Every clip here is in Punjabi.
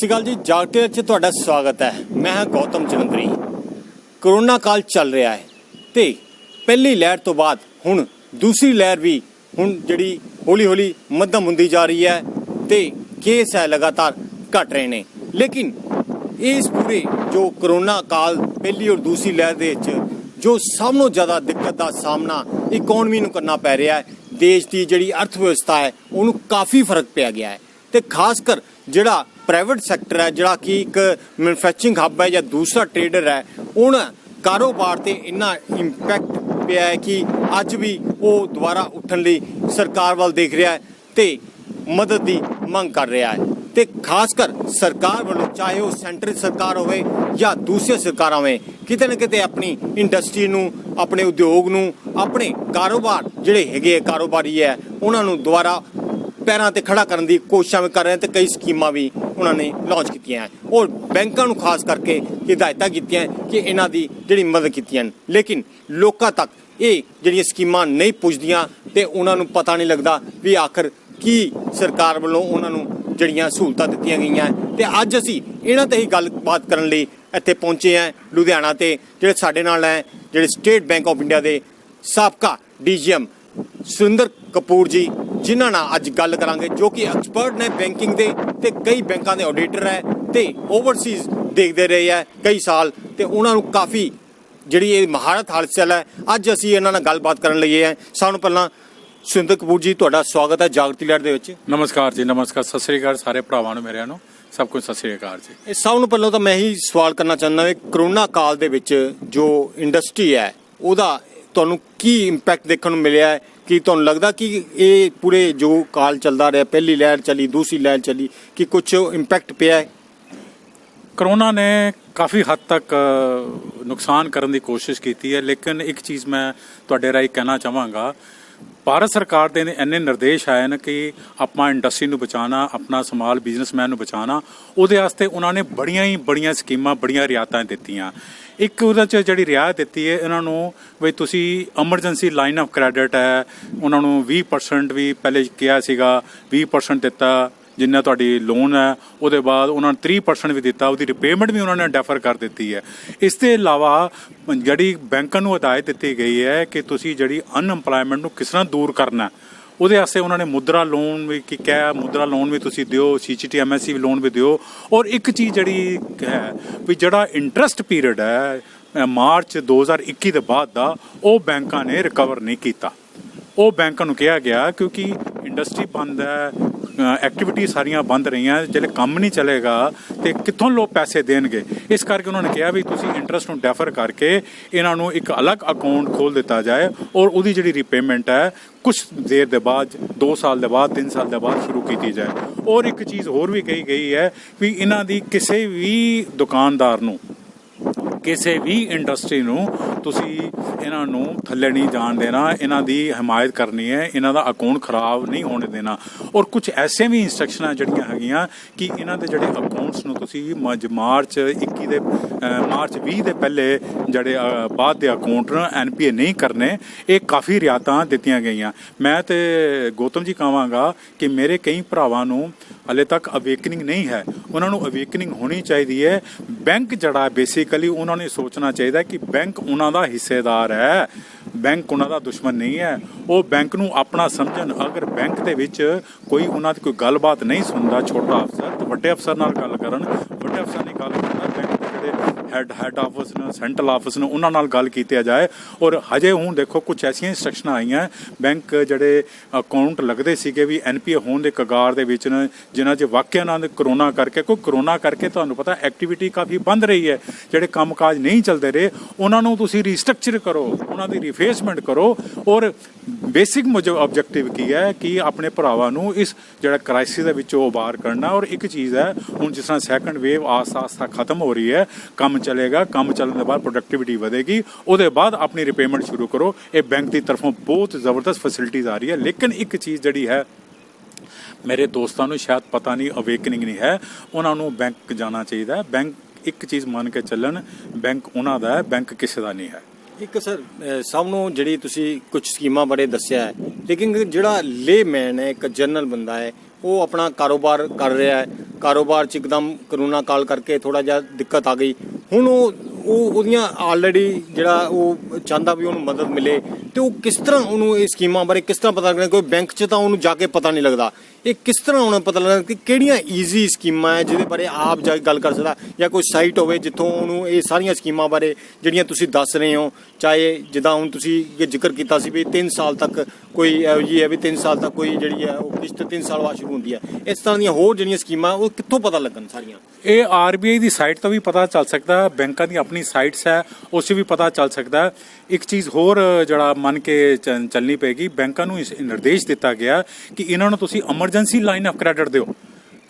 ਸ਼੍ਰੀ ਅਕਾਲ ਜੀ, ਜਾਗਤੇ 'ਚ ਤੁਹਾਡਾ ਸਵਾਗਤ ਹੈ। ਮੈਂ ਹਾਂ ਗੌਤਮ ਜਲੰਧਰੀ। ਕਰੋਨਾ ਕਾਲ ਚੱਲ ਰਿਹਾ ਹੈ ਤੇ ਪਹਿਲੀ ਲਹਿਰ ਤੋਂ ਬਾਅਦ ਹੁਣ ਦੂਸਰੀ ਲਹਿਰ ਵੀ ਹੁਣ ਜਿਹੜੀ ਹੌਲੀ ਹੌਲੀ ਮੱਧਮ ਹੁੰਦੀ ਜਾ ਰਹੀ ਹੈ ਤੇ ਕੇਸ ਹੈ ਲਗਾਤਾਰ ਘਟ ਰਹੇ ਨੇ। ਲੇਕਿਨ ਇਸ ਪੂਰੇ ਜੋ ਕਰੋਨਾ ਕਾਲ ਪਹਿਲੀ ਔਰ ਦੂਸਰੀ ਲਹਿਰ ਦੇ ਵਿੱਚ ਜੋ ਸਭ ਤੋਂ ਜ਼ਿਆਦਾ ਦਿੱਕਤ ਦਾ ਸਾਹਮਣਾ ਇਕਨੋਮੀ ਨੂੰ ਕਰਨਾ ਪੈ ਰਿਹਾ ਹੈ, ਦੇਸ਼ ਦੀ ਜਿਹੜੀ ਅਰਥ ਵਿਵਸਥਾ ਹੈ ਉਹਨੂੰ ਕਾਫੀ ਫਰਕ ਪਿਆ ਗਿਆ ਹੈ ਤੇ ਖਾਸ ਕਰ ਜਿਹੜਾ ਪ੍ਰਾਈਵੇਟ ਸੈਕਟਰ ਹੈ, ਜਿਹੜਾ ਕਿ ਇੱਕ ਮੈਨੂਫੈਕਚਰਿੰਗ ਹੱਬ ਹੈ ਜਾਂ ਦੂਸਰਾ ਟ੍ਰੇਡਰ ਹੈ, ਉਹਨਾਂ ਕਾਰੋਬਾਰ ਤੇ ਇੰਨਾ ਇੰਪੈਕਟ ਪਿਆ ਹੈ ਕਿ ਅੱਜ ਵੀ ਉਹ ਦੁਬਾਰਾ ਉੱਠਣ ਲਈ ਸਰਕਾਰ ਵੱਲ ਦੇਖ ਰਿਹਾ ਹੈ ਤੇ ਮਦਦ ਦੀ ਮੰਗ ਕਰ ਰਿਹਾ ਹੈ। ਤੇ ਖਾਸ ਕਰ ਸਰਕਾਰ ਵੱਲੋਂ, ਚਾਹੇ ਉਹ ਸੈਂਟਰ ਸਰਕਾਰ ਹੋਵੇ ਜਾਂ ਦੂਸਰੀਆਂ ਸਰਕਾਰਾਂ ਹੋਵੇ, ਕਿਤੇ ਨਾ ਕਿਤੇ ਆਪਣੀ ਇੰਡਸਟਰੀ ਨੂੰ, ਆਪਣੇ ਉਦਯੋਗ ਨੂੰ, ਆਪਣੇ ਕਾਰੋਬਾਰ ਜਿਹੜੇ ਹੈਗੇ ਕਾਰੋਬਾਰੀ ਹੈ ਉਹਨਾਂ ਨੂੰ ਦੁਬਾਰਾ ਪੈਰਾਂ ਤੇ ਖੜਾ ਕਰਨ ਦੀ ਕੋਸ਼ਿਸ਼ਾਂ ਵੀ ਕਰ ਰਹੇ ਤੇ ਕਈ ਸਕੀਮਾਂ ਵੀ ਉਹਨਾਂ ਨੇ ਲਾਂਚ ਕੀਤੀਆਂ ਔਰ ਬੈਂਕਾਂ ਨੂੰ ਖਾਸ ਕਰਕੇ ਹਿਦਾਇਤਾਂ ਕੀਤੀਆਂ ਕਿ ਇਹਨਾਂ ਦੀ ਜਿਹੜੀ ਮਦਦ ਕੀਤੀਆਂ। ਲੇਕਿਨ ਲੋਕਾਂ ਤੱਕ ਇਹ ਜਿਹੜੀਆਂ ਸਕੀਮਾਂ ਨਹੀਂ ਪੁੱਜਦੀਆਂ ਤੇ ਉਹਨਾਂ ਨੂੰ ਪਤਾ ਨਹੀਂ ਲੱਗਦਾ ਵੀ ਆਖਰ ਕੀ ਸਰਕਾਰ ਵੱਲੋਂ ਉਹਨਾਂ ਨੂੰ ਜਿਹੜੀਆਂ ਸਹੂਲਤਾਂ ਦਿੱਤੀਆਂ ਗਈਆਂ। ਤੇ ਅੱਜ ਅਸੀਂ ਇਹਨਾਂ ਤੇ ਹੀ ਗੱਲਬਾਤ ਕਰਨ ਲਈ ਇੱਥੇ ਪਹੁੰਚੇ ਹਾਂ ਲੁਧਿਆਣਾ ਤੇ ਜਿਹੜੇ ਸਾਡੇ ਨਾਲ ਹੈ ਜਿਹੜੇ ਸਟੇਟ ਬੈਂਕ ਆਫ ਇੰਡੀਆ ਦੇ ਸਾਬਕਾ DGM ਸੁਰਿੰਦਰ ਕਪੂਰ ਜੀ, ਜਿਨ੍ਹਾਂ ਨਾਲ ਅੱਜ ਗੱਲ ਕਰਾਂਗੇ, ਜੋ ਕਿ ਐਕਸਪਰਟ ਨੇ ਬੈਂਕਿੰਗ ਦੇ ਤੇ ਕਈ ਬੈਂਕਾਂ ਦੇ ਆਡੀਟਰ ਹੈ ਤੇ ਓਵਰਸੀਜ਼ ਦੇਖਦੇ ਰਹੇ ਹੈ ਕਈ ਸਾਲ ਤੇ ਉਹਨਾਂ ਨੂੰ ਕਾਫੀ ਜਿਹੜੀ ਇਹ ਮਹਾਰਤ ਹਾਸਲ ਹੈ। ਅੱਜ ਅਸੀਂ ਇਹਨਾਂ ਨਾਲ ਗੱਲਬਾਤ ਕਰਨ ਲਈ ਹੈ। ਸਾਨੂੰ ਪਹਿਲਾਂ ਸੁਰਿੰਦਰ ਕਪੂਰ ਜੀ, ਤੁਹਾਡਾ ਸਵਾਗਤ ਹੈ ਜਾਗਤੀ ਲਹਿਰ ਦੇ ਵਿੱਚ। ਨਮਸਕਾਰ ਜੀ, ਨਮਸਕਾਰ, ਸਤਿ ਸ੍ਰੀ ਅਕਾਲ ਸਾਰੇ ਭਰਾਵਾਂ ਨੂੰ, ਮੇਰਿਆਂ ਨੂੰ ਸਭ ਕੁਝ ਸਤਿ ਸ੍ਰੀ ਅਕਾਲ ਜੀ। ਇਹ ਸਭ ਨੂੰ ਪਹਿਲਾਂ ਤਾਂ ਮੈਂ ਹੀ ਸਵਾਲ ਕਰਨਾ ਚਾਹੁੰਦਾ ਹਾਂ, ਕਰੋਨਾ ਕਾਲ ਦੇ ਵਿੱਚ ਜੋ ਇੰਡਸਟਰੀ ਹੈ ਉਹਦਾ ਤੁਹਾਨੂੰ ਕੀ ਇੰਪੈਕਟ ਦੇਖਣ ਨੂੰ ਮਿਲਿਆ ਹੈ? ਕਿ ਤੁਹਾਨੂੰ ਲੱਗਦਾ ਕਿ ਇਹ ਪੂਰੇ ਜੋ ਕਾਲ ਚੱਲਦਾ ਰਿਹਾ, ਪਹਿਲੀ ਲਹਿਰ ਚੱਲੀ, ਦੂਸਰੀ ਲਹਿਰ ਚੱਲੀ, ਕਿ ਕੁਝ ਇੰਪੈਕਟ ਪਿਆ ਹੈ? ਕਰੋਨਾ ਨੇ ਕਾਫੀ ਹੱਦ ਤੱਕ ਨੁਕਸਾਨ ਕਰਨ ਦੀ ਕੋਸ਼ਿਸ਼ ਕੀਤੀ ਹੈ, ਲੇਕਿਨ ਇੱਕ ਚੀਜ਼ ਮੈਂ ਤੁਹਾਡੇ ਰਾਹੀਂ ਕਹਿਣਾ ਚਾਹਾਂਗਾ, ਭਾਰਤ ਸਰਕਾਰ ਦੇ ਇੰਨੇ ਨਿਰਦੇਸ਼ ਆਏ ਨੇ ਕਿ ਆਪਾਂ ਇੰਡਸਟਰੀ ਨੂੰ ਬਚਾਉਣਾ, ਆਪਣਾ ਸਮਾਲ ਬਿਜ਼ਨਸਮੈਨ ਨੂੰ ਬਚਾਉਣਾ, ਉਹਦੇ ਵਾਸਤੇ ਉਹਨਾਂ ਨੇ ਬੜੀਆਂ ਸਕੀਮਾਂ, ਬੜੀਆਂ ਰਿਆਇਤਾਂ ਦਿੱਤੀਆਂ। ਇੱਕ ਉਹਦੇ 'ਚ ਜਿਹੜੀ ਰਿਆਇਤ ਦਿੱਤੀ ਹੈ ਇਹਨਾਂ ਨੂੰ, ਵੀ ਤੁਸੀਂ ਐਮਰਜੈਂਸੀ ਲਾਈਨ ਆਫ ਕ੍ਰੈਡਿਟ ਹੈ, ਉਹਨਾਂ ਨੂੰ 20% ਵੀ ਪਹਿਲੇ ਕਿਹਾ ਸੀਗਾ, 20% ਦਿੱਤਾ ਜਿੰਨਾ ਤੁਹਾਡੀ ਲੋਨ ਹੈ, ਉਹਦੇ ਬਾਅਦ ਉਹਨਾਂ ਨੇ 30% ਵੀ ਦਿੱਤਾ, ਉਹਦੀ ਰਿਪੇਮੈਂਟ ਵੀ ਉਹਨਾਂ ਨੇ ਡੈਫਰ ਕਰ ਦਿੱਤੀ ਹੈ। ਇਸ ਤੋਂ ਇਲਾਵਾ ਜਿਹੜੀ ਬੈਂਕਾਂ ਨੂੰ ਹਦਾਇਤ ਦਿੱਤੀ ਗਈ ਹੈ ਕਿ ਤੁਸੀਂ ਜਿਹੜੀ ਅਨਐਮਪਲਾਇਮੈਂਟ ਨੂੰ ਕਿਸ ਤਰ੍ਹਾਂ ਦੂਰ ਕਰਨਾ, ਉਹਦੇ ਵਾਸਤੇ ਉਹਨਾਂ ਨੇ ਮੁਦਰਾ ਲੋਨ ਵੀ ਕਿਹਾ, ਮੁਦਰਾ ਲੋਨ ਵੀ ਤੁਸੀਂ ਦਿਓ, CGT MSE ਲੋਨ ਵੀ ਦਿਓ। ਔਰ ਇੱਕ ਚੀਜ਼ ਜਿਹੜੀ ਹੈ ਵੀ ਜਿਹੜਾ ਇੰਟਰਸਟ ਪੀਰੀਅਡ ਹੈ ਮਾਰਚ 2021 ਦੇ ਬਾਅਦ ਦਾ, ਉਹ ਬੈਂਕਾਂ ਨੇ ਰਿਕਵਰ ਨਹੀਂ ਕੀਤਾ। ਉਹ ਬੈਂਕਾਂ ਨੂੰ ਕਿਹਾ ਗਿਆ ਕਿਉਂਕਿ ਇੰਡਸਟਰੀ ਬੰਦ ਹੈ, ਐਕਟੀਵਿਟੀ ਸਾਰੀਆਂ ਬੰਦ ਰਹੀਆਂ, ਜਿਹੜੇ ਕੰਮ ਨਹੀਂ ਚੱਲੇਗਾ ਤੇ ਕਿੱਥੋਂ ਲੋਕ ਪੈਸੇ ਦੇਣਗੇ। ਇਸ ਕਰਕੇ ਉਹਨਾਂ ਨੇ ਕਿਹਾ ਵੀ ਤੁਸੀਂ ਇੰਟਰਸਟ ਨੂੰ ਡੈਫਰ ਕਰਕੇ ਇਹਨਾਂ ਨੂੰ ਇੱਕ ਅਲੱਗ ਅਕਾਊਂਟ ਖੋਲ੍ਹ ਦਿੱਤਾ ਜਾਏ ਔਰ ਉਹਦੀ ਜਿਹੜੀ ਰੀਪੇਮੈਂਟ ਹੈ ਕੁਛ ਦੇਰ ਦੇ ਬਾਅਦ, 2 ਸਾਲ ਦੇ ਬਾਅਦ, 3 ਸਾਲ ਦੇ ਬਾਅਦ ਸ਼ੁਰੂ ਕੀਤੀ ਜਾਏ। ਔਰ ਇੱਕ ਚੀਜ਼ ਹੋਰ ਵੀ ਕਹੀ ਗਈ ਹੈ ਵੀ ਇਹਨਾਂ ਦੀ ਕਿਸੇ ਵੀ ਦੁਕਾਨਦਾਰ ਨੂੰ, ਕਿਸੇ ਵੀ ਇੰਡਸਟਰੀ ਨੂੰ ਤੁਸੀਂ ਇਹਨਾਂ ਨੂੰ ਥੱਲੇ ਨਹੀਂ ਜਾਣ ਦੇਣਾ, ਇਹਨਾਂ ਦੀ ਹਮਾਇਤ ਕਰਨੀ ਹੈ, ਇਹਨਾਂ ਦਾ ਅਕਾਊਂਟ ਖਰਾਬ ਨਹੀਂ ਹੋਣ ਦੇਣਾ। ਔਰ ਕੁਝ ਐਸੇ ਵੀ ਇੰਸਟਰਕਸ਼ਨਾਂ ਜਿਹੜੀਆਂ ਹੈਗੀਆਂ ਕਿ ਇਹਨਾਂ ਦੇ ਜਿਹੜੇ ਅਕਾਊਂਟਸ ਨੂੰ ਤੁਸੀਂ ਮਾਰਚ 20 ਦੇ ਪਹਿਲੇ ਜਿਹੜੇ ਬਾਅਦ ਦੇ ਅਕਾਊਂਟ NPA ਨਹੀਂ ਕਰਨੇ। ਇਹ ਕਾਫੀ ਰਿਆਇਤਾਂ ਦਿੱਤੀਆਂ ਗਈਆਂ। ਮੈਂ ਤੇ ਗੌਤਮ ਜੀ ਕਹਾਂਗਾ ਕਿ ਮੇਰੇ ਕਈ ਭਰਾਵਾਂ ਨੂੰ ਹਾਲੇ ਤੱਕ ਅਵੇਕਨਿੰਗ ਨਹੀਂ ਹੈ, ਉਹਨਾਂ ਨੂੰ ਅਵੇਕਨਿੰਗ ਹੋਣੀ ਚਾਹੀਦੀ ਹੈ। ਬੈਂਕ ਜਿਹੜਾ ਬੇਸਿਕਲੀ ਉਹਨਾਂ ਨੇ ਸੋਚਣਾ ਚਾਹੀਦਾ ਕਿ ਬੈਂਕ ਉਹਨਾਂ ਦਾ ਹਿੱਸੇਦਾਰ ਹੈ, ਬੈਂਕ ਉਹਨਾਂ ਦਾ ਦੁਸ਼ਮਣ ਨਹੀਂ ਹੈ। ਉਹ ਬੈਂਕ ਨੂੰ ਆਪਣਾ ਸਮਝਣ। ਅਗਰ ਬੈਂਕ ਦੇ ਵਿੱਚ ਕੋਈ ਉਹਨਾਂ ਦੀ ਕੋਈ ਗੱਲਬਾਤ ਨਹੀਂ ਸੁਣਦਾ ਛੋਟਾ ਅਫਸਰ, ਤਾਂ ਵੱਡੇ ਅਫਸਰ ਨਾਲ ਗੱਲ ਕਰਨ। ਵੱਡੇ ਅਫਸਰ ਨੇ ਗੱਲ ਕਰਨਾ, ਬੈਂਕ ਦੇ ਜਿਹੜੇ ਹੈੱਡ ਆਫਿਸ ਨੇ, ਸੈਂਟਰਲ ਆਫਿਸ ਨੇ, ਉਹਨਾਂ ਨਾਲ ਗੱਲ ਕੀਤੀ ਜਾਏ। ਔਰ ਹਜੇ ਹੁਣ ਦੇਖੋ ਕੁਝ ਐਸੀਆਂ ਇੰਸਟਰਕਸ਼ਨਾਂ ਆਈਆਂ, ਬੈਂਕ ਜਿਹੜੇ ਅਕਾਊਂਟ ਲੱਗਦੇ ਸੀਗੇ ਵੀ NPA ਹੋਣ ਦੇ ਕਗਾਰ ਦੇ ਵਿੱਚ ਨੇ, ਜਿਨ੍ਹਾਂ 'ਚ ਵਾਕਿਆ ਨਾਲ ਕਰੋਨਾ ਕਰਕੇ ਤੁਹਾਨੂੰ ਪਤਾ ਐਕਟੀਵਿਟੀ ਕਾਫੀ ਬੰਦ ਰਹੀ ਹੈ, ਜਿਹੜੇ ਕੰਮਕਾਜ ਨਹੀਂ ਚੱਲਦੇ ਰਹੇ, ਉਹਨਾਂ ਨੂੰ ਤੁਸੀਂ ਰੀਸਟਰਕਚਰ ਕਰੋ, ਉਹਨਾਂ ਦੀ ਰੀਫੇਸਮੈਂਟ ਕਰੋ। ਔਰ ਬੇਸਿਕ ਆਬਜੈਕਟਿਵ ਕੀ ਹੈ ਕਿ ਆਪਣੇ ਭਰਾਵਾਂ ਨੂੰ ਇਸ ਜਿਹੜਾ ਕ੍ਰਾਈਸਿਸ ਦੇ ਵਿੱਚੋਂ ਉਬਾਰ ਕਰਨਾ। ਔਰ ਇੱਕ ਚੀਜ਼ ਹੈ, ਹੁਣ ਜਿਸ ਤਰ੍ਹਾਂ ਸੈਕੰਡ ਵੇਵ ਆਸਤਾ ਖਤਮ ਹੋ ਰਹੀ ਹੈ, ਕੰਮ ਚੱਲੇਗਾ, ਕੰਮ ਚੱਲਣ ਦੇ ਬਾਅਦ ਪ੍ਰੋਡਕਟਿਵਿਟੀ ਵਧੇਗੀ, ਉਹਦੇ ਬਾਅਦ ਆਪਣੀ ਰਿਪੇਮੈਂਟ ਸ਼ੁਰੂ ਕਰੋ। ਇਹ ਬੈਂਕ ਦੀ ਤਰਫੋਂ ਬਹੁਤ ਜ਼ਬਰਦਸਤ ਫੈਸਿਲਿਟੀਜ਼ ਆ ਰਹੀ ਹੈ। ਲੇਕਿਨ ਇੱਕ ਚੀਜ਼ ਜਿਹੜੀ ਹੈ, ਮੇਰੇ ਦੋਸਤਾਂ ਨੂੰ ਸ਼ਾਇਦ ਪਤਾ ਨਹੀਂ, ਅਵੇਕਨਿੰਗ ਨਹੀਂ ਹੈ, ਉਹਨਾਂ ਨੂੰ ਬੈਂਕ ਜਾਣਾ ਚਾਹੀਦਾ। ਬੈਂਕ ਇੱਕ ਚੀਜ਼ ਮੰਨ ਕੇ ਚੱਲਣ, ਬੈਂਕ ਉਹਨਾਂ ਦਾ ਹੈ, ਬੈਂਕ ਕਿਸੇ ਦਾ ਨਹੀਂ ਹੈ। ਇੱਕ ਸਰ ਸਭ ਨੂੰ ਜਿਹੜੀ ਤੁਸੀਂ ਕੁਝ ਸਕੀਮਾਂ ਬਾਰੇ ਦੱਸਿਆ ਹੈ, ਲੇਕਿਨ ਜਿਹੜਾ ਲੇਮੈਨ ਹੈ, ਇੱਕ ਜਨਰਲ ਬੰਦਾ ਹੈ, ਉਹ ਆਪਣਾ ਕਾਰੋਬਾਰ ਕਰ ਰਿਹਾ ਹੈ, ਕਾਰੋਬਾਰ 'ਚ ਇੱਕਦਮ ਕਰੋਨਾ ਕਾਲ ਕਰਕੇ ਥੋੜਾ ਜਿਹਾ ਦਿੱਕਤ ਆ ਗਈ। ਹੁਣ ਉਹਦੀਆਂ ਆਲਰੇਡੀ ਜਿਹੜਾ ਉਹ ਚਾਹੁੰਦਾ ਵੀ ਉਹਨੂੰ ਮਦਦ ਮਿਲੇ, ਤੇ ਉਹ ਕਿਸ ਤਰ੍ਹਾਂ ਉਹਨੂੰ ਇਹ ਸਕੀਮਾਂ ਬਾਰੇ ਕਿਸ ਤਰ੍ਹਾਂ ਪਤਾ ਲੱਗਣਾ? ਕੋਈ ਬੈਂਕ 'ਚ ਤਾਂ ਉਹਨੂੰ ਜਾ ਕੇ ਪਤਾ ਨਹੀਂ ਲੱਗਦਾ, ਇਹ ਕਿਸ ਤਰ੍ਹਾਂ ਉਹਨੂੰ ਪਤਾ ਲੱਗਦਾ ਕਿ ਕਿਹੜੀਆਂ ਈਜ਼ੀ ਸਕੀਮਾਂ ਹੈ ਜਿਹਦੇ ਬਾਰੇ ਆਪ ਜਾ ਕੇ ਗੱਲ ਕਰ ਸਕਦਾ, ਜਾਂ ਕੋਈ ਸਾਈਟ ਹੋਵੇ ਜਿੱਥੋਂ ਉਹਨੂੰ ਇਹ ਸਾਰੀਆਂ ਸਕੀਮਾਂ ਬਾਰੇ ਜਿਹੜੀਆਂ ਤੁਸੀਂ ਦੱਸ ਰਹੇ ਹੋ, ਚਾਹੇ ਜਿੱਦਾਂ ਹੁਣ ਤੁਸੀਂ ਇਹ ਜ਼ਿਕਰ ਕੀਤਾ ਸੀ ਵੀ 3 ਸਾਲ ਤੱਕ ਕੋਈ ਇਹੋ ਜਿਹੀ ਹੈ ਵੀ 3 ਸਾਲ ਤੱਕ ਕੋਈ ਜਿਹੜੀ ਹੈ ਉਹ ਕਿਸ਼ਤ 3 ਸਾਲ ਬਾਅਦ ਸ਼ੁਰੂ ਹੁੰਦੀ ਹੈ, ਇਸ ਤਰ੍ਹਾਂ ਦੀਆਂ ਹੋਰ ਜਿਹੜੀਆਂ ਸਕੀਮਾਂ ਉਹ ਕਿੱਥੋਂ ਪਤਾ ਲੱਗਣ ਸਾਰੀਆਂ? ਇਹ ਆਰਬੀਆਈ ਦੀ ਸਾਈਟ ਤੋਂ ਵੀ ਪਤਾ ਚੱਲ ਸਕਦਾ, ਬੈਂਕਾਂ ਦੀ ਆਪਣੀ ਸਾਈਟਸ ਹੈ ਉਸ 'ਚ ਵੀ ਪਤਾ ਚੱਲ ਸਕਦਾ। ਇੱਕ ਚੀਜ਼ ਹੋਰ ਜਿਹੜਾ ਮੰਨ ਕੇ ਚੱਲਣੀ ਪਏਗੀ, ਬੈਂਕਾਂ ਨੂੰ ਇਸ ਨਿਰਦੇਸ਼ ਦਿੱਤਾ ਗਿਆ ਕਿ ਇਹਨਾਂ ਨੂੰ ਤੁਸੀਂ ਐਮਰਜੈਂਸੀ ਲਾਈਨ ਆਫ ਕ੍ਰੈਡਿਟ ਦਿਓ,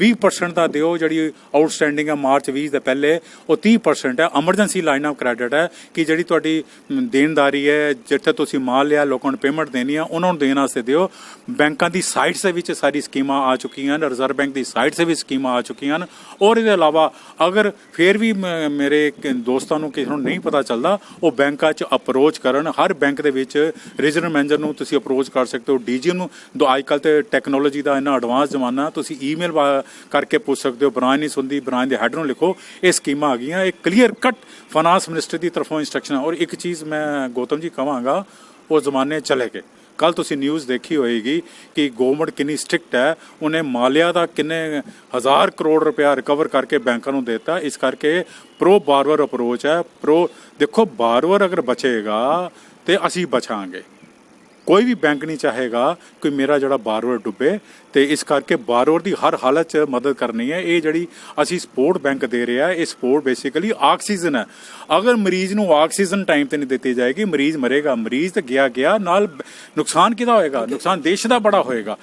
20% ਦਾ ਦਿਓ, ਜਿਹੜੀ ਆਊਟਸਟੈਂਡਿੰਗ ਹੈ ਮਾਰਚ 20 ਦੇ ਪਹਿਲੇ ਉਹ 30% ਹੈ। ਐਮਰਜੈਂਸੀ ਲਾਈਨ ਆਫ ਕ੍ਰੈਡਿਟ ਹੈ ਕਿ ਜਿਹੜੀ ਤੁਹਾਡੀ ਦੇਣਦਾਰੀ ਹੈ, ਜਿੱਥੇ ਤੁਸੀਂ ਮਾਲ ਲਿਆ ਲੋਕਾਂ ਨੂੰ ਪੇਮੈਂਟ ਦੇਣੀ ਆ ਉਹਨਾਂ ਨੂੰ ਦੇਣ ਵਾਸਤੇ ਦਿਓ। ਬੈਂਕਾਂ ਦੀ ਸਾਈਟਸ ਦੇ ਵਿੱਚ ਸਾਰੀ ਸਕੀਮਾਂ ਆ ਚੁੱਕੀਆਂ ਹਨ, ਰਿਜ਼ਰਵ ਬੈਂਕ ਦੀ ਸਾਈਟਸ ਦੇ ਵਿੱਚ ਸਕੀਮਾਂ ਆ ਚੁੱਕੀਆਂ ਹਨ। ਔਰ ਇਹਦੇ ਇਲਾਵਾ ਅਗਰ ਫਿਰ ਵੀ ਮੇਰੇ ਦੋਸਤਾਂ ਨੂੰ ਕਿਸੇ ਨੂੰ ਨਹੀਂ ਪਤਾ ਚੱਲਦਾ, ਉਹ ਬੈਂਕਾਂ 'ਚ ਅਪਰੋਚ ਕਰਨ। ਹਰ ਬੈਂਕ ਦੇ ਵਿੱਚ ਰੀਜਨਲ ਮੈਨੇਜਰ ਨੂੰ ਤੁਸੀਂ ਅਪਰੋਚ ਕਰ ਸਕਦੇ ਹੋ, ਡੀਜੀ ਨੂੰ। ਅੱਜ ਕੱਲ੍ਹ ਤੇ ਟੈਕਨੋਲੋਜੀ ਦਾ ਇੰਨਾ ਐਡਵਾਂਸ ਜ਼ਮਾਨਾ, ਤੁਸੀਂ ਈਮੇਲ ਕਰਕੇ ਪੁੱਛ ਸਕਦੇ ਹੋ। ਬ੍ਰਾਂਚ ਨਹੀਂ ਸੁਣਦੀ, ਬ੍ਰਾਂਚ ਦੇ ਹੈਡ ਨੂੰ ਲਿਖੋ, ਇਹ ਸਕੀਮਾਂ ਆ ਗਈਆਂ। ਇਹ ਕਲੀਅਰ ਕੱਟ ਫਾਈਨਾਂਸ ਮਿਨਿਸਟਰ ਦੀ ਤਰਫੋਂ ਇੰਸਟਰਕਸ਼ਨ। ਔਰ ਇੱਕ ਚੀਜ਼ ਮੈਂ ਗੌਤਮ ਜੀ ਕਹਾਂਗਾ, ਉਹ ਜ਼ਮਾਨੇ ਚਲੇ ਗਏ। ਕੱਲ ਤੁਸੀਂ ਨਿਊਜ਼ ਦੇਖੀ ਹੋਏਗੀ ਕਿ ਗਵਰਨਮੈਂਟ ਕਿੰਨੀ ਸਟ੍ਰਿਕਟ ਹੈ, ਉਹਨੇ ਮਾਲਿਆ ਦਾ ਕਿੰਨੇ 1000 ਕਰੋੜ ਰੁਪਇਆ ਰਿਕਵਰ ਕਰਕੇ ਬੈਂਕਾਂ ਨੂੰ ਦੇਤਾ। ਇਸ ਕਰਕੇ ਪ੍ਰੋ ਬਾਰਵਰ ਅਪਰੋਚ ਹੈ। ਦੇਖੋ ਬਾਰਵਰ ਅਗਰ ਬਚੇਗਾ ਤੇ ਅਸੀਂ ਬਚਾਂਗੇ। ਕੋਈ ਵੀ ਬੈਂਕ ਨਹੀਂ ਚਾਹੇਗਾ ਕਿ ਮੇਰਾ ਜਿਹੜਾ ਬਾਰਵਰ ਡੁੱਬੇ, ਤੇ ਇਸ ਕਰਕੇ ਬਾਰਵਰ ਦੀ ਹਰ ਹਾਲਤ 'ਚ ਮਦਦ ਕਰਨੀ ਹੈ। ਇਹ ਜਿਹੜੀ ਅਸੀਂ ਸਪੋਰਟ ਬੈਂਕ ਦੇ ਰਿਹਾ, ਇਹ ਸਪੋਰਟ ਬੇਸਿਕਲੀ ਆਕਸੀਜਨ ਹੈ। ਅਗਰ ਮਰੀਜ਼ ਨੂੰ ਆਕਸੀਜਨ ਟਾਈਮ ਤੇ ਨਹੀਂ ਦਿੱਤੀ ਜਾਏਗੀ, ਮਰੀਜ਼ ਮਰੇਗਾ। ਮਰੀਜ਼ ਤੇ ਗਿਆ ਨਾਲ ਨੁਕਸਾਨ ਕਿਹਦਾ ਹੋਏਗਾ? ਨੁਕਸਾਨ ਦੇਸ਼ ਦਾ ਬੜਾ ਹੋਏਗਾ।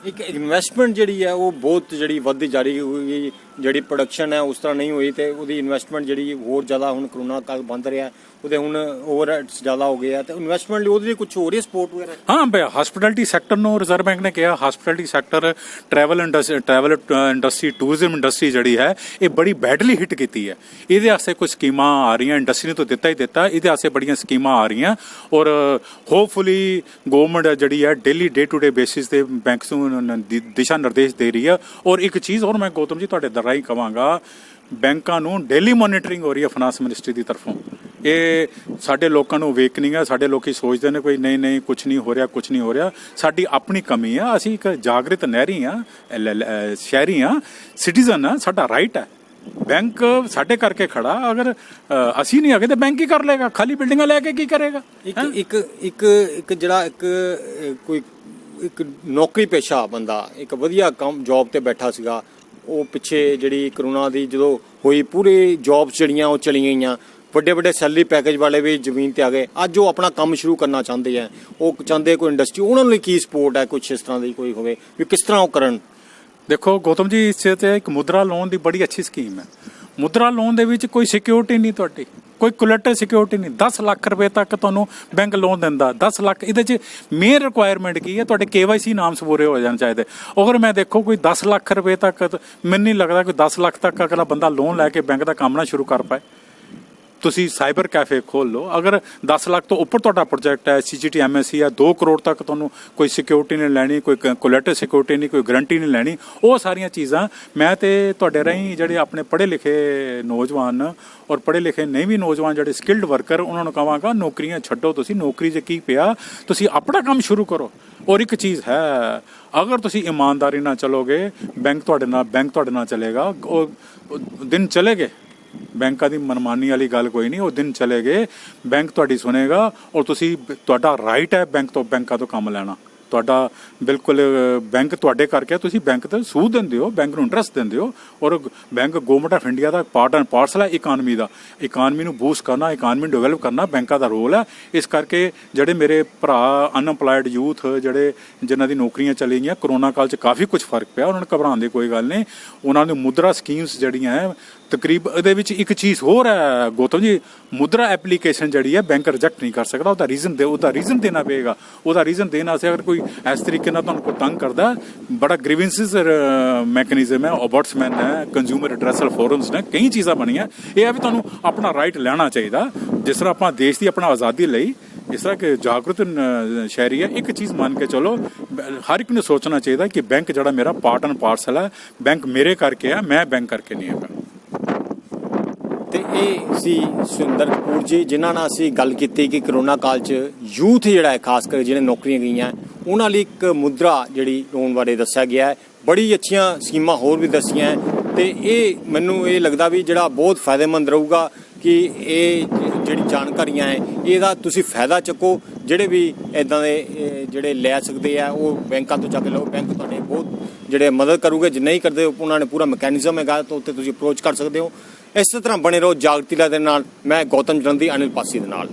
ਇੱਕ ਇਨਵੈਸਟਮੈਂਟ ਜਿਹੜੀ ਹੈ ਉਹ ਬਹੁਤ ਜਿਹੜੀ ਵੱਧਦੀ ਜਾ ਰਹੀ ਹੋਈ, ਜਿਹੜੀ ਪ੍ਰੋਡਕਸ਼ਨ ਹੈ ਉਸ ਤਰ੍ਹਾਂ ਨਹੀਂ ਹੋਈ, ਤੇ ਉਹਦੀ ਇਨਵੈਸਟਮੈਂਟ ਜਿਹੜੀ ਹੋਰ ਜ਼ਿਆਦਾ ਹੁਣ ਕਰੋਨਾ ਕਾਲ ਬੰਦ ਰਿਹਾ, ਉਹਦੇ ਹੁਣ ਓਵਰਹੈਡਸ ਜ਼ਿਆਦਾ ਹੋ ਗਏ ਆ, ਤੇ ਇਨਵੈਸਟਮੈਂਟ ਲਈ ਉਹਦੇ ਲਈ ਕੁਝ ਹੋ ਰਹੀ ਸਪੋਰਟ ਵਗੈਰਾ? ਹਾਂ, ਹਸਪਿਟੈਲਿਟੀ ਸੈਕਟਰ ਨੂੰ ਰਿਜ਼ਰਵ ਬੈਂਕ ਨੇ ਕਿਹਾ, hospitality sector, travel industry, tourism industry ਜਿਹੜੀ ਹੈ ਇਹ ਬੜੀ ਬੈਡਲੀ ਹਿੱਟ ਕੀਤੀ ਹੈ। ਇਹਦੇ ਵਾਸਤੇ ਕੁਝ ਸਕੀਮਾਂ ਆ ਰਹੀਆਂ, ਇੰਡਸਟਰੀ ਨੂੰ ਤਾਂ ਦਿੱਤਾ ਹੀ ਦਿੱਤਾ, ਇਹਦੇ ਵਾਸਤੇ ਬੜੀਆਂ ਸਕੀਮਾਂ ਆ ਰਹੀਆਂ। ਔਰ ਹੋਪਫੁਲੀ ਗਵਰਨਮੈਂਟ ਜਿਹੜੀ ਹੈ daily day to day basis ਤੇ ਬੈਂਕਸ ਨੂੰ ਦਿਸ਼ਾ ਨਿਰਦੇਸ਼ ਦੇ ਰਹੀ ਹੈ। ਔਰ ਇੱਕ ਚੀਜ਼ ਹੋਰ ਮੈਂ ਗੌਤਮ ਜੀ ਤੁਹਾਡੇ ਦਰਾਂ ਹੀ ਕਹਾਂਗਾ, ਬੈਂਕਾਂ ਨੂੰ ਡੇਲੀ ਮੋਨੀਟਰਿੰਗ ਹੋ ਰਹੀ ਹੈ ਫਾਈਨਾਂਸ ਮਿਨਿਸਟਰੀ ਦੀ ਤਰਫੋਂ। ਇਹ ਸਾਡੇ ਲੋਕਾਂ ਨੂੰ ਵੇਕਨਿੰਗ ਹੈ। ਸਾਡੇ ਲੋਕੀ ਸੋਚਦੇ ਨੇ ਕੋਈ ਨਹੀਂ ਕੁਝ ਨਹੀਂ ਹੋ ਰਿਹਾ। ਸਾਡੀ ਆਪਣੀ ਕਮੀ ਆ। ਅਸੀਂ ਇੱਕ ਜਾਗਰਿਤ ਨਹਿਰੀ ਆ, ਸ਼ਹਿਰੀ ਆ, ਸਿਟੀਜ਼ਨ ਆ, ਸਾਡਾ ਰਾਈਟ ਹੈ। ਬੈਂਕ ਸਾਡੇ ਕਰਕੇ ਖੜਾ, ਅਗਰ ਅਸੀਂ ਨਹੀਂ ਹੈਗੇ ਤਾਂ ਬੈਂਕ ਹੀ ਕਰ ਲੇਗਾ। ਖਾਲੀ ਬਿਲਡਿੰਗਾਂ ਲੈ ਕੇ ਕੀ ਕਰੇਗਾ? ਇੱਕ ਜਿਹੜਾ ਕੋਈ ਇੱਕ ਨੌਕਰੀ ਪੇਸ਼ਾ ਬੰਦਾ ਇੱਕ ਵਧੀਆ ਕੰਮ ਜੌਬ ਤੇ ਬੈਠਾ ਸੀਗਾ, ਉਹ ਪਿੱਛੇ ਜਿਹੜੀ ਕਰੋਨਾ ਦੀ ਜਦੋਂ ਹੋਈ, ਪੂਰੇ ਜੌਬਸ ਜਿਹੜੀਆਂ ਉਹ ਚਲੀ ਗਈਆਂ, ਵੱਡੇ ਸੈਲਰੀ ਪੈਕੇਜ ਵਾਲੇ ਵੀ ਜ਼ਮੀਨ ਤੇ ਆ ਗਏ। ਅੱਜ ਉਹ ਆਪਣਾ ਕੰਮ ਸ਼ੁਰੂ ਕਰਨਾ ਚਾਹੁੰਦੇ ਆ, ਉਹ ਚਾਹੁੰਦੇ ਕੋਈ ਇੰਡਸਟਰੀ, ਉਹਨਾਂ ਲਈ ਕੀ ਸਪੋਰਟ ਹੈ? ਕੁਝ ਇਸ ਤਰ੍ਹਾਂ ਦੀ ਕੋਈ ਹੋਵੇ ਵੀ ਕਿਸ ਤਰ੍ਹਾਂ ਉਹ ਕਰਨ? ਦੇਖੋ ਗੌਤਮ ਜੀ, ਇਸ 'ਚ ਇੱਕ ਮੁਦਰਾ ਲੋਨ ਦੀ ਬੜੀ ਅੱਛੀ ਸਕੀਮ ਹੈ। ਮੁਦਰਾ ਲੋਨ ਦੇ ਵਿੱਚ ਕੋਈ ਸਿਕਿਉਰਿਟੀ ਨਹੀਂ, ਤੁਹਾਡੀ ਕੋਈ ਕੋਲੈਟਰਲ ਸਿਕਿਉਰਿਟੀ ਨਹੀਂ। 10 ਲੱਖ ਰੁਪਏ ਤੱਕ ਤੁਹਾਨੂੰ ਬੈਂਕ ਲੋਨ ਦਿੰਦਾ। 10 ਲੱਖ ਇਹਦੇ 'ਚ ਮੇਨ ਰਿਕੁਆਇਰਮੈਂਟ ਕੀ ਹੈ? ਤੁਹਾਡੇ KYC ਨਾਮ ਸਪੂਰੇ ਹੋ ਜਾਣੇ ਚਾਹੀਦੇ। ਅਗਰ ਮੈਂ ਦੇਖੋ ਕੋਈ 10 ਲੱਖ ਰੁਪਏ ਤੱਕ, ਮੈਨੂੰ ਨਹੀਂ ਲੱਗਦਾ ਕੋਈ 10 ਲੱਖ ਤੱਕ ਅਗਲਾ ਬੰਦਾ ਲੋਨ ਲੈ ਕੇ ਬੈਂਕ ਦਾ ਕੰਮ ਨਾ ਸ਼ੁਰੂ ਕਰ ਪਾਏ। ਤੁਸੀਂ ਸਾਈਬਰ ਕੈਫੇ ਖੋਲ ਲਓ। ਅਗਰ 10 ਲੱਖ ਤੋਂ ਉੱਪਰ ਤੁਹਾਡਾ ਪ੍ਰੋਜੈਕਟ ਹੈ, CGT MSC ਹੈ, 2 ਕਰੋੜ ਤੱਕ ਤੁਹਾਨੂੰ ਕੋਈ ਸਿਕਿਉਰਿਟੀ ਨਹੀਂ ਲੈਣੀ, ਕੋਈ ਕੋਲੈਟਰਲ ਸਿਕਿਉਰਿਟੀ ਨਹੀਂ, ਕੋਈ ਗਰੰਟੀ ਨਹੀਂ ਲੈਣੀ। ਉਹ ਸਾਰੀਆਂ ਚੀਜ਼ਾਂ ਮੈਂ ਤੇ ਤੁਹਾਡੇ ਰਾਹੀਂ ਜਿਹੜੇ ਆਪਣੇ ਪੜ੍ਹੇ ਲਿਖੇ ਨੌਜਵਾਨ ਔਰ ਪੜ੍ਹੇ ਲਿਖੇ ਨਹੀਂ ਵੀ ਨੌਜਵਾਨ ਜਿਹੜੇ ਸਕਿਲਡ ਵਰਕਰ, ਉਹਨਾਂ ਨੂੰ ਕਹਾਂਗਾ ਨੌਕਰੀਆਂ ਛੱਡੋ। ਤੁਸੀਂ ਨੌਕਰੀ 'ਚ ਕੀ ਪਿਆ, ਤੁਸੀਂ ਆਪਣਾ ਕੰਮ ਸ਼ੁਰੂ ਕਰੋ। ਔਰ ਇੱਕ ਚੀਜ਼ ਹੈ, ਅਗਰ ਤੁਸੀਂ ਇਮਾਨਦਾਰੀ ਨਾਲ ਚਲੋਗੇ, ਬੈਂਕ ਤੁਹਾਡੇ ਨਾਲ ਚਲੇਗਾ। ਉਹ ਦਿਨ ਚਲੇ ਗਏ, ਬੈਂਕਾਂ ਦੀ ਮਨਮਾਨੀ ਵਾਲੀ ਗੱਲ ਕੋਈ ਨਹੀਂ। ਉਹ ਦਿਨ ਚਲੇ ਗਏ, ਬੈਂਕ ਤੁਹਾਡੀ ਸੁਣੇਗਾ। ਔਰ ਤੁਹਾਡਾ ਰਾਈਟ ਹੈ ਬੈਂਕਾਂ ਤੋਂ ਕੰਮ ਲੈਣਾ। ਤੁਹਾਡਾ ਬਿਲਕੁਲ ਬੈਂਕ ਤੁਹਾਡੇ ਕਰਕੇ, ਤੁਸੀਂ ਬੈਂਕ ਤੇ ਸੂਦ ਦਿੰਦੇ ਹੋ, ਬੈਂਕ ਨੂੰ ਇੰਟਰਸਟ ਦਿੰਦੇ ਹੋ। ਔਰ bank government of India the part and parcel ਹੈ ਇਕਾਨਮੀ ਦਾ। ਇਕਾਨਮੀ ਨੂੰ ਬੂਸਟ ਕਰਨਾ, ਇਕਾਨਮੀ ਨੂੰ ਡਿਵੈਲਪ ਕਰਨਾ ਬੈਂਕਾਂ ਦਾ ਰੋਲ ਹੈ। ਇਸ ਕਰਕੇ ਜਿਹੜੇ ਮੇਰੇ ਭਰਾ ਅਨਐਮਪਲਾਇਡ ਯੂਥ ਜਿਨ੍ਹਾਂ ਦੀ ਨੌਕਰੀਆਂ ਚਲੀ ਗਈਆਂ, ਕਰੋਨਾ ਕਾਲ 'ਚ ਕਾਫੀ ਕੁਝ ਫਰਕ ਪਿਆ, ਉਹਨਾਂ ਨੂੰ ਘਬਰਾਉਣ ਦੀ ਕੋਈ ਗੱਲ ਨਹੀਂ। ਉਹਨਾਂ ਨੂੰ ਮੁਦਰਾ ਸਕੀਮਸ ਜਿਹੜੀਆਂ ਹੈ, ਤਕਰੀਬਨ ਇਹਦੇ ਵਿੱਚ ਇੱਕ ਚੀਜ਼ ਹੋਰ ਹੈ ਗੌਤਮ ਜੀ, ਮੁਦਰਾ ਐਪਲੀਕੇਸ਼ਨ ਜਿਹੜੀ ਹੈ ਬੈਂਕ ਰਿਜੈਕਟ ਨਹੀਂ ਕਰ ਸਕਦਾ। ਉਹਦਾ ਰੀਜ਼ਨ ਦੇਣਾ ਪਏਗਾ। ਉਹਦਾ ਰੀਜ਼ਨ ਦੇਣ ਵਾਸਤੇ ਅਗਰ ਕੋਈ ਇਸ ਤਰੀਕੇ ਨਾਲ ਤੁਹਾਨੂੰ ਕੋਈ ਤੰਗ ਕਰਦਾ, ਬੜਾ ਗ੍ਰੀਵੈਂਸਿਸ ਮੈਕੈਨਿਜ਼ਮ ਹੈ, ਓਬਰਟਸਮੈਨ ਹੈ, ਕੰਜ਼ਿਊਮਰ ਰਿਡਰੈਸਲ ਫੋਰਮਸ ਨੇ, ਕਈ ਚੀਜ਼ਾਂ ਬਣੀਆਂ। ਇਹ ਹੈ ਵੀ ਤੁਹਾਨੂੰ ਆਪਣਾ ਰਾਈਟ ਲੈਣਾ ਚਾਹੀਦਾ। ਜਿਸ ਤਰ੍ਹਾਂ ਆਪਾਂ ਦੇਸ਼ ਦੀ ਆਪਣਾ ਆਜ਼ਾਦੀ ਲਈ ਇਸ ਤਰ੍ਹਾਂ ਕਿ ਜਾਗਰੂਕ ਸ਼ਹਿਰੀ ਹੈ। ਇੱਕ ਚੀਜ਼ ਮੰਨ ਕੇ ਚਲੋ, ਹਰ ਇੱਕ ਨੂੰ ਸੋਚਣਾ ਚਾਹੀਦਾ ਕਿ ਬੈਂਕ ਜਿਹੜਾ ਮੇਰਾ ਪਾਰਟ ਐਂਡ ਪਾਰਸਲ ਹੈ, ਬੈਂਕ ਮੇਰੇ ਕਰਕੇ ਹੈ, ਮੈਂ ਬੈਂਕ ਕਰਕੇ ਨਹੀਂ ਹੈਗਾ। ਤੇ ਇਹ ਸੀ ਸੁਰਿੰਦਰ ਕਪੂਰ ਜੀ, ਜਿਨ੍ਹਾਂ ਨਾਲ ਅਸੀਂ ਗੱਲ ਕੀਤੀ ਕਿ ਕਰੋਨਾ ਕਾਲ 'ਚ ਯੂਥ ਜਿਹੜਾ ਹੈ, ਖਾਸ ਕਰ ਜਿਹਨੇ ਨੌਕਰੀਆਂ ਗਈਆਂ, ਉਹਨਾਂ ਲਈ ਇੱਕ ਮੁਦਰਾ ਜਿਹੜੀ ਲੋਨ ਬਾਰੇ ਦੱਸਿਆ ਗਿਆ ਹੈ। ਬੜੀ ਅੱਛੀਆਂ ਸਕੀਮਾਂ ਹੋਰ ਵੀ ਦੱਸੀਆਂ ਹੈ ਤੇ ਇਹ ਮੈਨੂੰ ਇਹ ਲੱਗਦਾ ਵੀ ਜਿਹੜਾ ਬਹੁਤ ਫਾਇਦੇਮੰਦ ਰਹੂਗਾ ਕਿ ਇਹ ਜਿਹੜੀ ਜਾਣਕਾਰੀਆਂ ਹੈ ਇਹਦਾ ਤੁਸੀਂ ਫਾਇਦਾ ਚੱਕੋ। ਜਿਹੜੇ ਵੀ ਇੱਦਾਂ ਦੇ ਜਿਹੜੇ ਲੈ ਸਕਦੇ ਆ ਉਹ ਬੈਂਕਾਂ ਤੋਂ ਜਾ ਕੇ ਲਓ, ਬੈਂਕ ਤੁਹਾਡੇ ਬਹੁਤ ਜਿਹੜੇ ਮਦਦ ਕਰੂਗੇ। ਜੇ ਨਹੀਂ ਕਰਦੇ ਉਹਨਾਂ ਨੇ ਪੂਰਾ ਮੈਕੈਨਿਜ਼ਮ ਹੈਗਾ ਤਾਂ ਉੱਤੇ ਤੁਸੀਂ ਅਪਰੋਚ ਕਰ ਸਕਦੇ ਹੋ। ਇਸੇ ਤਰ੍ਹਾਂ ਬਣੇ ਰਹੋ ਜਾਗਰਤੀ ਦੇ ਨਾਲ। ਮੈਂ ਗੌਤਮ ਜਲੰਧਰੀ, ਅਨਿਲ ਪਾਸੀ ਦੇ ਨਾਲ।